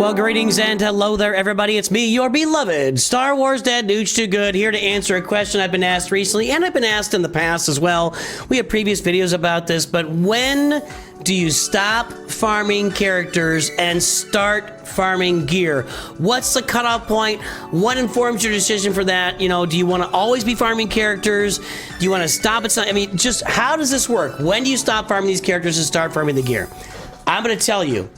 Well, greetings and hello there, everybody. It's me, your beloved Star Wars Dad Nooch Too Good, here to answer a question I've been asked recently, and I've been asked in the past as well. We have previous videos about this, but when do you stop farming characters and start farming gear? What's the cutoff point? What informs your decision for that? You know, do you want to always be farming characters? Do you want to stop at some? I mean, just how does this work? When do you stop farming these characters and start farming the gear? I'm going to tell you.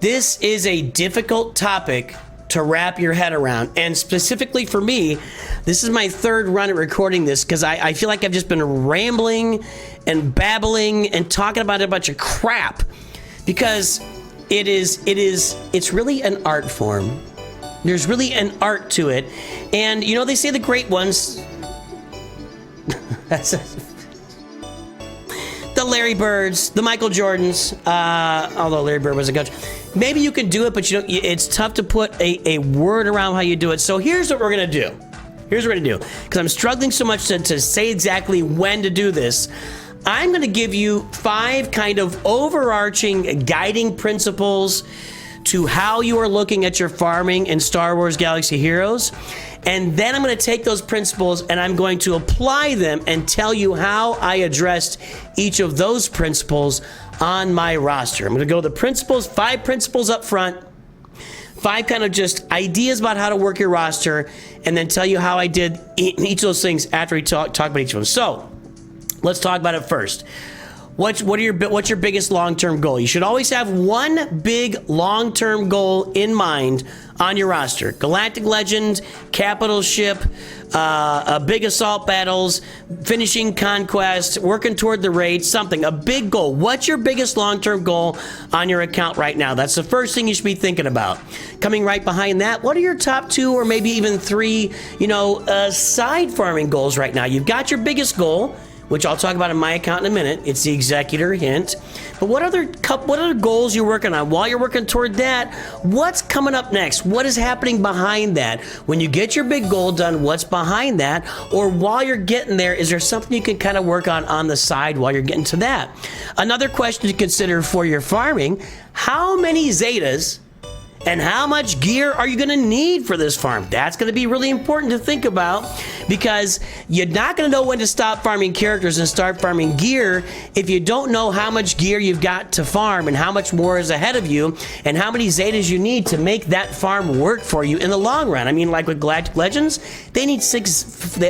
This is a difficult topic to wrap your head around, and specifically for me, this is my third run at recording this because I feel like I've just been rambling and babbling and talking about a bunch of crap because it's really an art form. There's really an art to it, and you know they say the great ones. The Larry Birds, the Michael Jordans, although Larry Bird was a coach. Maybe you can do it, but you know, it's tough to put a word around how you do it. So here's what we're gonna do. Here's what we're gonna do. Because I'm struggling so much to say exactly when to do this. I'm gonna give you 5 kind of overarching guiding principles to how you are looking at your farming in Star Wars Galaxy Heroes. And then I'm going to take those principles and I'm going to apply them and tell you how I addressed each of those principles on my roster. I'm going to go the principles, 5 principles up front, 5 kind of just ideas about how to work your roster, and then tell you how I did each of those things after we talk about each of them. So let's talk about it first. What's your biggest long-term goal? You should always have one big long-term goal in mind on your roster. Galactic Legend, capital ship, big assault battles, finishing conquest, working toward the raid, something, a big goal. What's your biggest long-term goal on your account right now? That's the first thing you should be thinking about. Coming right behind that, what are your top 2 or maybe even 3, side farming goals right now? You've got your biggest goal, which I'll talk about in my account in a minute. It's the Executor, hint. But what other goals you're working on? While you're working toward that, what's coming up next? What is happening behind that? When you get your big goal done, what's behind that? Or while you're getting there, is there something you can kind of work on the side while you're getting to that? Another question to consider for your farming, how many Zetas and how much gear are you going to need for this farm? That's going to be really important to think about because you're not going to know when to stop farming characters and start farming gear if you don't know how much gear you've got to farm and how much more is ahead of you and how many Zetas you need to make that farm work for you in the long run. I mean, like with Galactic Legends, they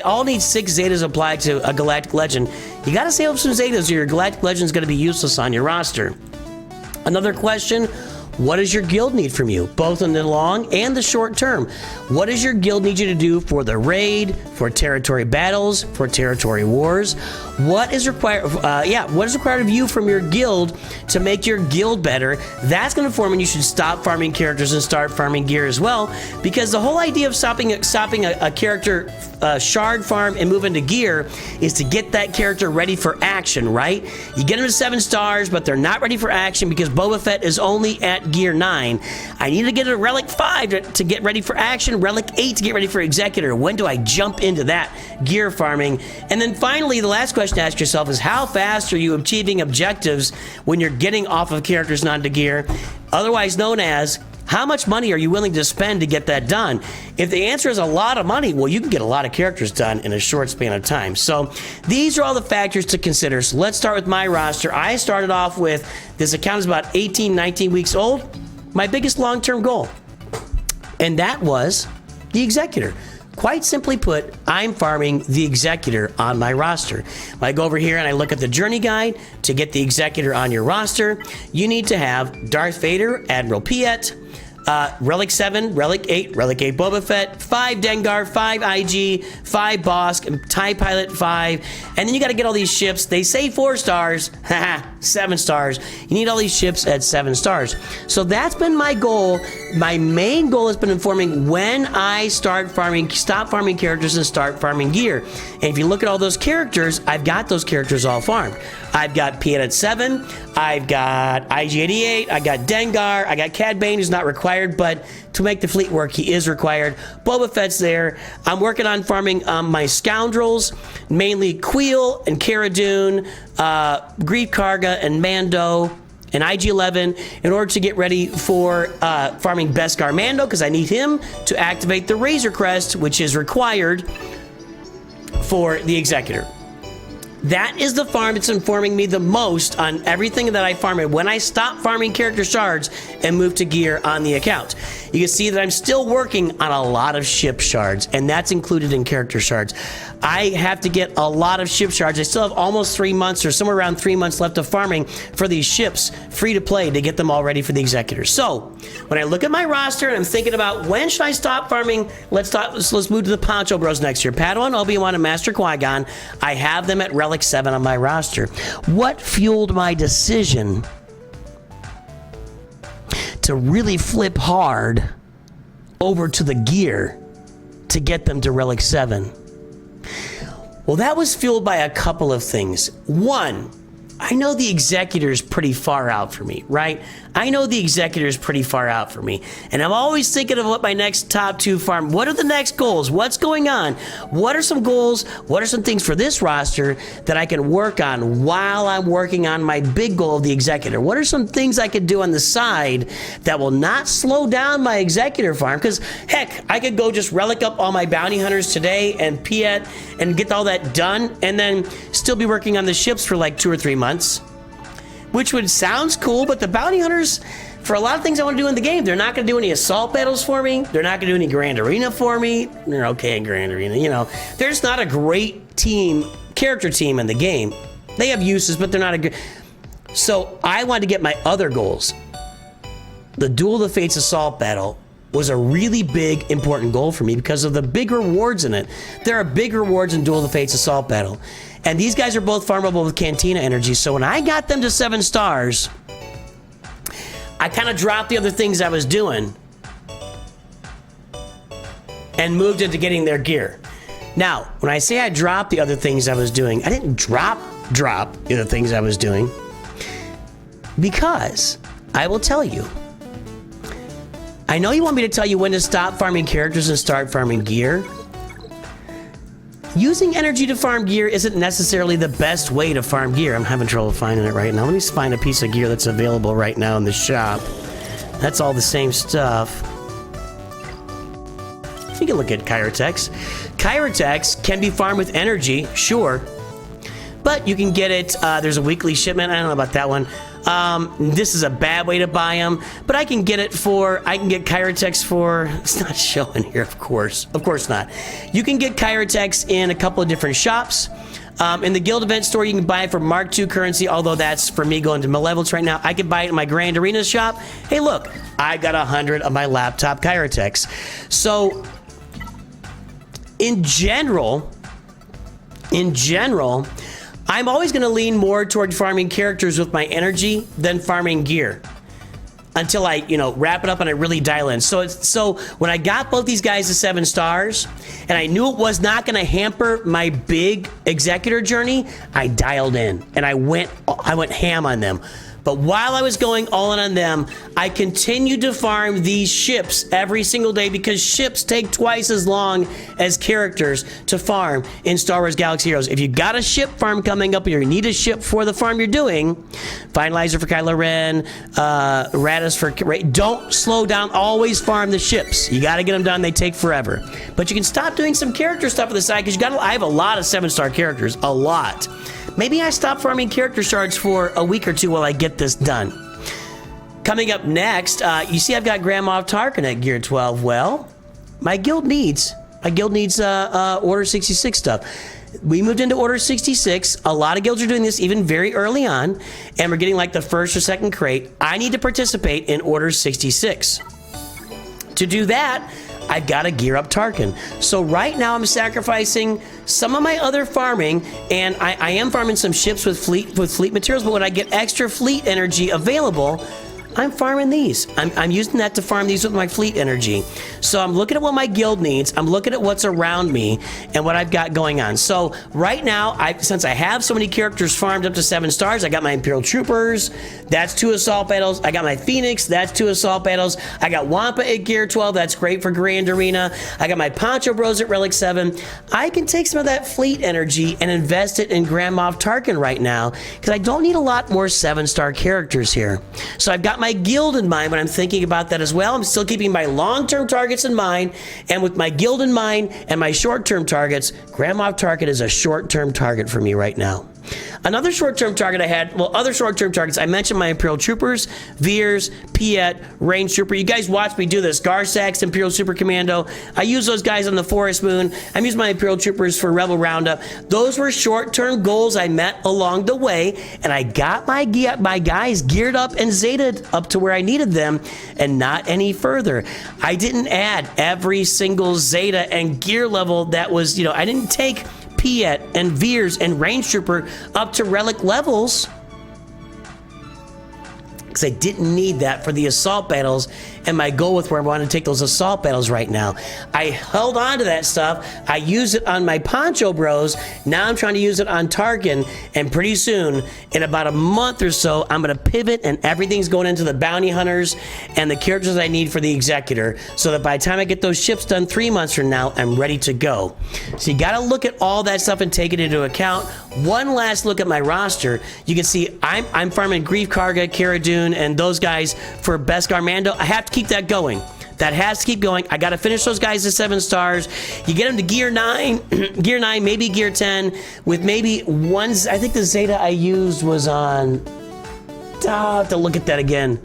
all need 6 Zetas applied to a Galactic Legend. You got to save up some Zetas or your Galactic Legend is going to be useless on your roster. Another question, what does your guild need from you, both in the long and the short term? What does your guild need you to do for the raid, for territory battles, for territory wars? What is required? What is required of you from your guild to make your guild better? That's going to inform when you should stop farming characters and start farming gear as well. Because the whole idea of stopping a character shard farm and move into gear is to get that character ready for action, right? You get them to 7 stars, but they're not ready for action because Boba Fett is only at gear 9. I need to get a relic 5 to get ready for action, relic 8 to get ready for Executor. When do I jump into that gear farming? And then finally, the last question to ask yourself is how fast are you achieving objectives when you're getting off of characters and onto gear? Otherwise known as, how much money are you willing to spend to get that done? If the answer is a lot of money, well, you can get a lot of characters done in a short span of time. So these are all the factors to consider. So let's start with my roster. I started off with, this account is about 18, 19 weeks old, my biggest long-term goal. And that was the Executor. Quite simply put, I'm farming the Executor on my roster. When I go over here and I look at the journey guide to get the Executor on your roster, you need to have Darth Vader, Admiral Piet, Relic 7, Relic 8, Relic 8 Boba Fett, 5 Dengar, 5 IG, 5 Bosk, TIE Pilot 5, and then you got to get all these ships. They say 4 stars, haha, 7 stars. You need all these ships at 7 stars. So that's been my goal. My main goal has been informing when I stop farming characters and start farming gear. And if you look at all those characters, I've got those characters all farmed. I've got Piet at 7, I've got IG-88, I got Dengar, I got Cad Bane, who's not required, but to make the fleet work, he is required. Boba Fett's there. I'm working on farming my scoundrels, mainly Queel and Cara Dune, Grief Karga and Mando, and IG-11 in order to get ready for farming Beskar Mando, because I need him to activate the Razor Crest, which is required for the Executor. That is the farm that's informing me the most on everything that I farm. And when I stop farming character shards and move to gear on the account, you can see that I'm still working on a lot of ship shards, and that's included in character shards. I have to get a lot of ship shards. I still have almost 3 months or somewhere around 3 months left of farming for these ships free to play to get them all ready for the Executor. So when I look at my roster and I'm thinking about when should I stop farming, let's move to the Poncho Bros next year. Padawan, Obi-Wan, and Master Qui-Gon. I have them at Relic 7 on my roster. What fueled my decision to really flip hard over to the gear to get them to Relic 7? Well, that was fueled by a couple of things. One, I know the Executor's pretty far out for me, right? I know the Executor's pretty far out for me. And I'm always thinking of what my next top 2 farm, what are the next goals? What's going on? What are some goals? What are some things for this roster that I can work on while I'm working on my big goal of the Executor? What are some things I could do on the side that will not slow down my Executor farm? Because heck, I could go just relic up all my bounty hunters today and Piet and get all that done and then still be working on the ships for like 2 or 3 months. Which would sounds cool, but the bounty hunters, for a lot of things I want to do in the game, they're not going to do any assault battles for me. They're not going to do any Grand Arena for me. They're okay in Grand Arena, you know. There's not a great team, character team in the game. They have uses, but they're not a good. So I wanted to get my other goals. The Duel of the Fates assault battle was a really big, important goal for me because of the big rewards in it. There are big rewards in Duel of the Fates assault battle. And these guys are both farmable with Cantina energy. So when I got them to 7 stars, I kind of dropped the other things I was doing and moved into getting their gear. Now, when I say I dropped the other things I was doing, I didn't drop the other things I was doing, because I will tell you, I know you want me to tell you when to stop farming characters and start farming gear. Using energy to farm gear isn't necessarily the best way to farm gear. I'm having trouble finding it right now. Let me find a piece of gear that's available right now in the shop. That's all the same stuff. You can look at Kyrotex. Kyrotex can be farmed with energy, sure. But you can get it, there's a weekly shipment. I don't know about that one. This is a bad way to buy them, but I can get it for, I can get Kyrotex for, it's not showing here, of course not. You can get Kyrotex in a couple of different shops. In the Guild Event store, you can buy it for Mark II currency, although that's for me going to Malevolence right now. I can buy it in my Grand Arena shop. Hey, look, I got 100 of my laptop Kyrotex. So, in general, I'm always going to lean more toward farming characters with my energy than farming gear until I, wrap it up and I really dial in. So when I got both these guys to 7 stars and I knew it was not going to hamper my big Executor journey, I dialed in and I went ham on them. But while I was going all in on them, I continued to farm these ships every single day because ships take twice as long as characters to farm in Star Wars Galaxy Heroes. If you got a ship farm coming up or you need a ship for the farm you're doing, Finalizer for Kylo Ren, Radis for Rey, don't slow down, always farm the ships. You got to get them done, they take forever. But you can stop doing some character stuff on the side because I have a lot of 7-star characters, a lot. Maybe I stop farming character shards for a week or 2 while I get this done. Coming up next, you see I've got Grand Moff Tarkin at Gear 12. Well, my guild needs Order 66 stuff. We moved into Order 66. A lot of guilds are doing this even very early on, and we're getting like the 1st or 2nd crate. I need to participate in Order 66. To do that, I've got to gear up Tarkin. So right now I'm sacrificing some of my other farming, and I am farming some ships with fleet materials, but when I get extra fleet energy available, I'm farming these. I'm using that to farm these with my fleet energy. So I'm looking at what my guild needs. I'm looking at what's around me and what I've got going on. So right now, since I have so many characters farmed up to 7 stars, I got my Imperial Troopers. That's 2 assault battles. I got my Phoenix. That's 2 assault battles. I got Wampa at Gear 12. That's great for Grand Arena. I got my Poncho Bros at Relic 7. I can take some of that fleet energy and invest it in Grand Moff Tarkin right now because I don't need a lot more 7-star characters here. So I've got my guild in mind when I'm thinking about that as well. I'm still keeping my long-term targets in mind, and with my guild in mind and my short-term targets, Grand Moff Tarkin is a short-term target for me right now. Another short-term target I had, well, other short-term targets, I mentioned my Imperial Troopers, Veers, Piet, Range Trooper. You guys watch me do this. Garsax, Imperial Super Commando. I use those guys on the Forest Moon. I'm using my Imperial Troopers for Rebel Roundup. Those were short-term goals I met along the way, and I got my guys geared up and Zetaed up to where I needed them, and not any further. I didn't add every single Zeta and gear level that was, I didn't take Piet and Veers and Range Trooper up to relic levels because I didn't need that for the assault battles, and my goal with where I want to take those assault battles right now. I held on to that stuff. I used it on my Poncho Bros. Now I'm trying to use it on Tarkin, and pretty soon, in about a month or so, I'm going to pivot and everything's going into the bounty hunters and the characters I need for the Executor, so that by the time I get those ships done 3 months from now, I'm ready to go. So you got to look at all that stuff and take it into account. One last look at my roster. You can see I'm farming Grief Karga, Cara Dune, and those guys for Beskar Mando. I have to keep that going. That has to keep going. I got to finish those guys to 7 stars. You get them to Gear 9, Gear 9, maybe Gear 10, with maybe one. I think the Zeta I used was on. I'll have to look at that again.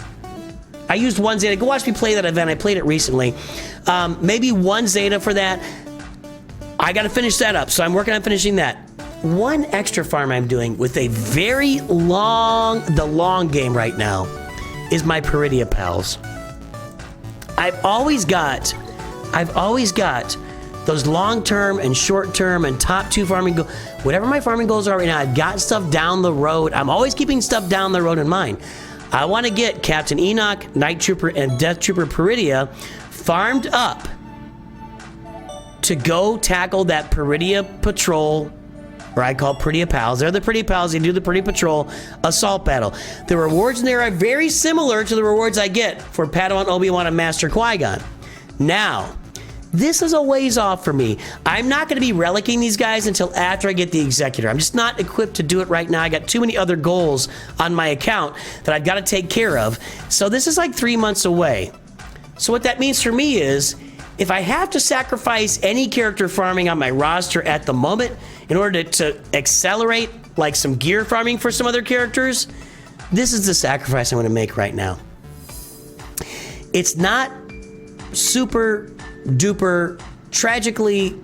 I used one Zeta. Go watch me play that event. I played it recently. Maybe one Zeta for that. I got to finish that up, so I'm working on finishing that. One extra farm I'm doing with a very the long game right now is my Peridia pals. I've always got those long-term and short-term and top 2 farming goals. Whatever my farming goals are right now, I've got stuff down the road. I'm always keeping stuff down the road in mind. I want to get Captain Enoch, Night Trooper, and Death Trooper Peridia farmed up to go tackle that Peridia patrol, or I call Peridia Pals. They're the Peridia Pals. They do the Peridia Patrol assault battle. The rewards in there are very similar to the rewards I get for Padawan Obi-Wan and Master Qui-Gon. Now, this is a ways off for me. I'm not going to be relicking these guys until after I get the Executor. I'm just not equipped to do it right now. I got too many other goals on my account that I've got to take care of. So this is like 3 months away. So what that means for me is, if I have to sacrifice any character farming on my roster at the moment in order to accelerate like some gear farming for some other characters, this is the sacrifice I'm going to make right now. It's not super duper tragically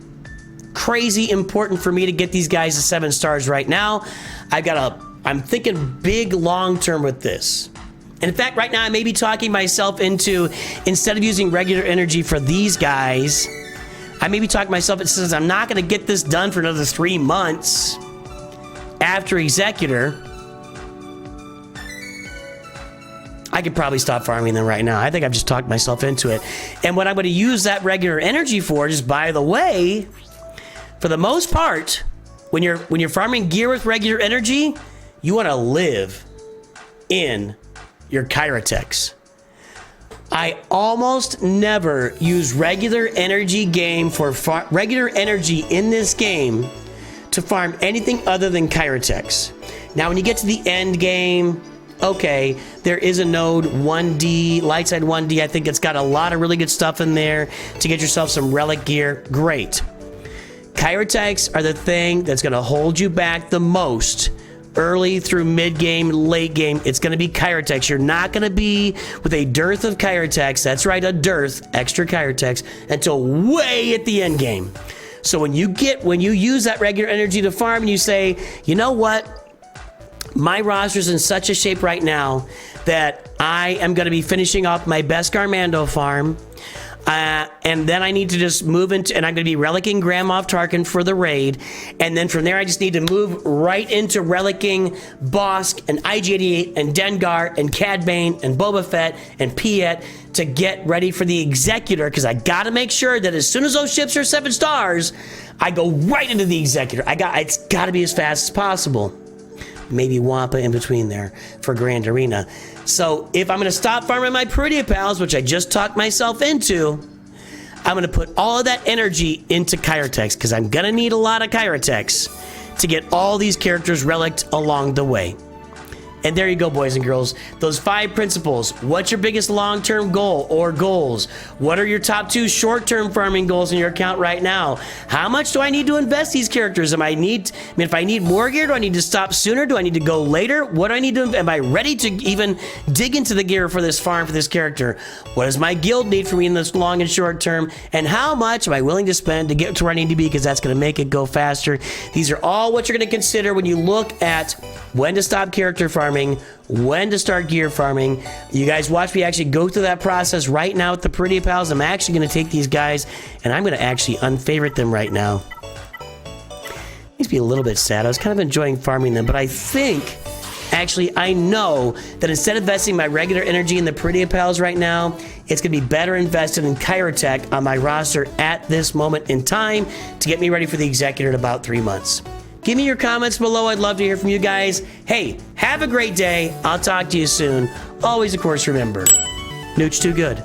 crazy important for me to get these guys to 7 stars right now. I'm thinking big long term with this. And in fact, right now I may be talking myself into, instead of using regular energy for these guys, I may be talking myself, it says I'm not going to get this done for another 3 months after Executor. I could probably stop farming them right now. I think I've just talked myself into it. And what I'm going to use that regular energy for, just by the way, for the most part, when you're farming gear with regular energy, you want to live in your Kyratex. I almost never use regular energy regular energy in this game to farm anything other than Kyratex. Now, when you get to the end game, okay, there is a node 1D, Lightside 1D. I think it's got a lot of really good stuff in there to get yourself some relic gear. Great. Kyratex are the thing that's going to hold you back the most. Early through mid-game, late game, it's going to be Kyratex. You're not going to be with a dearth of Kyratex. That's right, a dearth, extra Kyratex, until way at the end game. So when you use that regular energy to farm and you say, you know what? My roster's in such a shape right now that I am going to be finishing off my Beskar Mando farm. And then I need to just move into, and I'm going to be relicking Grand Moff Tarkin for the raid. And then from there, I just need to move right into relicking Bosk and IG-88 and Dengar and Cad Bane and Boba Fett and Piet to get ready for the Executor, because I got to make sure that as soon as those ships are 7 stars, I go right into the Executor. It's got to be as fast as possible. Maybe Wampa in between there for Grand Arena. So if I'm going to stop farming my Peridia Pals, which I just talked myself into, I'm going to put all of that energy into Kyrotex, because I'm going to need a lot of Kyrotex to get all these characters relicked along the way. And there you go, boys and girls. Those 5 principles. What's your biggest long-term goal or goals? What are your top 2 short-term farming goals in your account right now? How much do I need to invest these characters? If I need more gear, do I need to stop sooner? Do I need to go later? What do I need to, am I ready to even dig into the gear for this farm, for this character? What does my guild need for me in this long and short term? And how much am I willing to spend to get to where I need to be? Because that's going to make it go faster. These are all what you're going to consider when you look at when to stop character farming, when to start gear farming. You guys watch me actually go through that process right now with the Peridia Pals. I'm actually going to take these guys and I'm going to actually unfavorite them right now. Makes me a little bit sad. I was kind of enjoying farming them, but I think, actually, I know that instead of investing my regular energy in the Peridia Pals right now, it's going to be better invested in Kyrotech on my roster at this moment in time to get me ready for the Executor in about 3 months. Give me your comments below. I'd love to hear from you guys. Hey, have a great day. I'll talk to you soon. Always, of course, remember, Nooch too good.